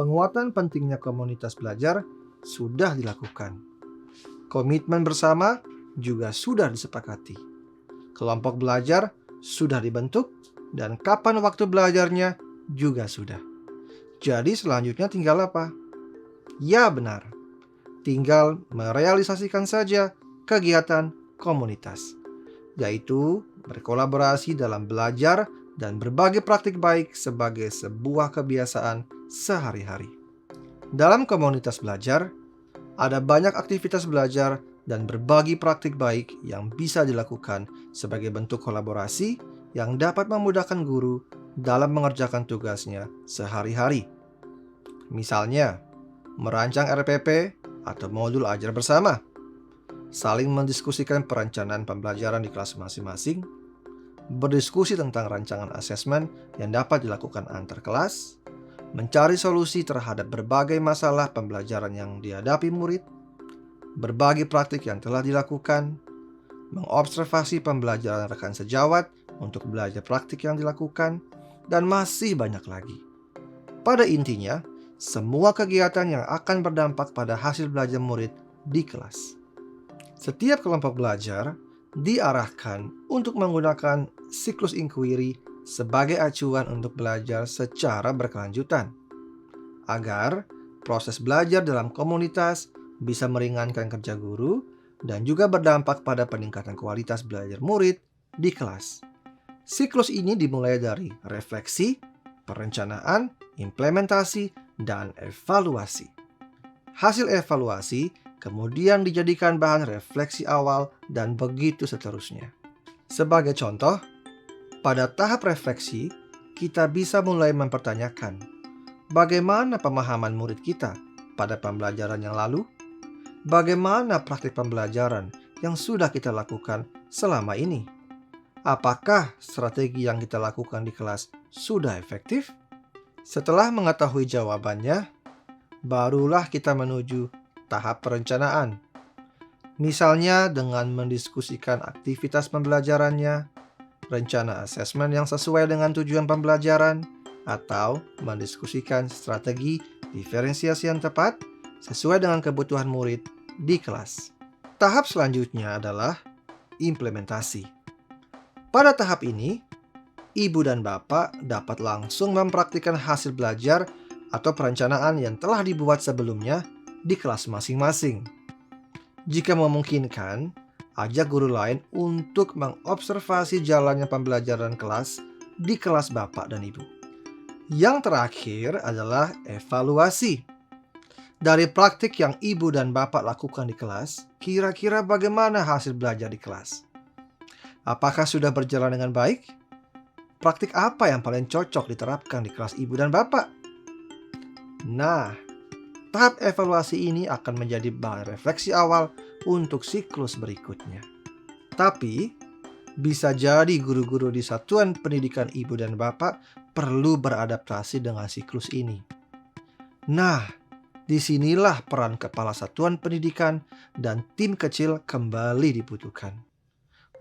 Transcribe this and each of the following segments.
penguatan pentingnya komunitas belajar sudah dilakukan. Komitmen bersama juga sudah disepakati. Kelompok belajar sudah dibentuk dan kapan waktu belajarnya juga sudah. Jadi selanjutnya tinggal apa? Ya benar, tinggal merealisasikan saja kegiatan komunitas, yaitu berkolaborasi dalam belajar dan berbagi praktik baik sebagai sebuah kebiasaan sehari-hari. Dalam komunitas belajar, ada banyak aktivitas belajar dan berbagi praktik baik yang bisa dilakukan sebagai bentuk kolaborasi yang dapat memudahkan guru dalam mengerjakan tugasnya sehari-hari. Misalnya, merancang RPP atau modul ajar bersama, saling mendiskusikan perencanaan pembelajaran di kelas masing-masing, berdiskusi tentang rancangan asesmen yang dapat dilakukan antar kelas, mencari solusi terhadap berbagai masalah pembelajaran yang dihadapi murid, berbagi praktik yang telah dilakukan, mengobservasi pembelajaran rekan sejawat untuk belajar praktik yang dilakukan, dan masih banyak lagi. Pada intinya, semua kegiatan yang akan berdampak pada hasil belajar murid di kelas. Setiap kelompok belajar diarahkan untuk menggunakan siklus inquiry sebagai acuan untuk belajar secara berkelanjutan, agar proses belajar dalam komunitas bisa meringankan kerja guru dan juga berdampak pada peningkatan kualitas belajar murid di kelas. Siklus ini dimulai dari refleksi, perencanaan, implementasi, dan evaluasi. Hasil evaluasi kemudian dijadikan bahan refleksi awal dan begitu seterusnya. Sebagai contoh, pada tahap refleksi, kita bisa mulai mempertanyakan bagaimana pemahaman murid kita pada pembelajaran yang lalu, bagaimana praktik pembelajaran yang sudah kita lakukan selama ini, apakah strategi yang kita lakukan di kelas sudah efektif? Setelah mengetahui jawabannya, barulah kita menuju tahap perencanaan. Misalnya dengan mendiskusikan aktivitas pembelajarannya, rencana asesmen yang sesuai dengan tujuan pembelajaran, atau mendiskusikan strategi diferensiasi yang tepat sesuai dengan kebutuhan murid di kelas. Tahap selanjutnya adalah implementasi. Pada tahap ini, ibu dan bapak dapat langsung mempraktikkan hasil belajar atau perencanaan yang telah dibuat sebelumnya di kelas masing-masing. Jika memungkinkan, ajak guru lain untuk mengobservasi jalannya pembelajaran kelas di kelas bapak dan ibu. Yang terakhir adalah evaluasi. Dari praktik yang ibu dan bapak lakukan di kelas, kira-kira bagaimana hasil belajar di kelas? Apakah sudah berjalan dengan baik? Praktik apa yang paling cocok diterapkan di kelas ibu dan bapak? Nah, tahap evaluasi ini akan menjadi bahan refleksi awal untuk siklus berikutnya. Tapi, bisa jadi guru-guru di satuan pendidikan ibu dan bapak perlu beradaptasi dengan siklus ini. Nah, disinilah peran kepala satuan pendidikan dan tim kecil kembali dibutuhkan.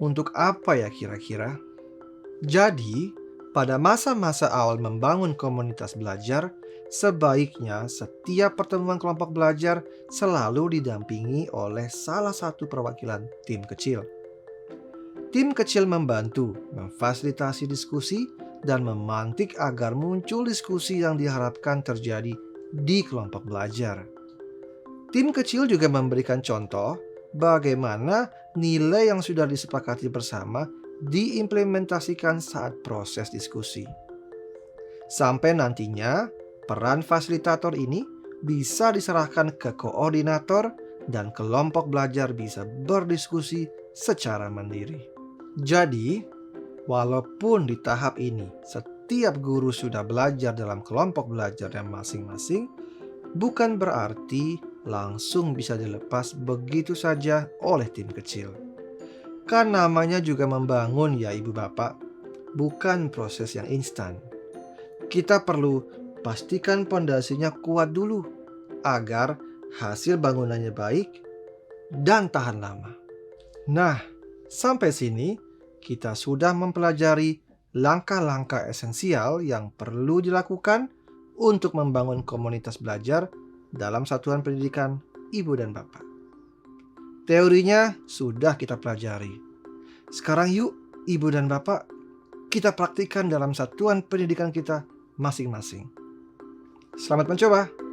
Untuk apa ya kira-kira? Jadi, pada masa-masa awal membangun komunitas belajar, sebaiknya setiap pertemuan kelompok belajar selalu didampingi oleh salah satu perwakilan tim kecil. Tim kecil membantu memfasilitasi diskusi dan memantik agar muncul diskusi yang diharapkan terjadi di kelompok belajar. Tim kecil juga memberikan contoh bagaimana nilai yang sudah disepakati bersama diimplementasikan saat proses diskusi. Sampai nantinya, peran fasilitator ini bisa diserahkan ke koordinator dan kelompok belajar bisa berdiskusi secara mandiri. Jadi, walaupun di tahap ini setiap guru sudah belajar dalam kelompok belajarnya masing-masing, bukan berarti langsung bisa dilepas begitu saja oleh tim kecil. Kan namanya juga membangun ya ibu bapak, bukan proses yang instan. Kita perlu pastikan pondasinya kuat dulu, agar hasil bangunannya baik dan tahan lama. Nah, sampai sini kita sudah mempelajari langkah-langkah esensial yang perlu dilakukan untuk membangun komunitas belajar dalam satuan pendidikan ibu dan bapak. Teorinya sudah kita pelajari. Sekarang yuk, ibu dan bapak, kita praktikkan dalam satuan pendidikan kita masing-masing. Selamat mencoba!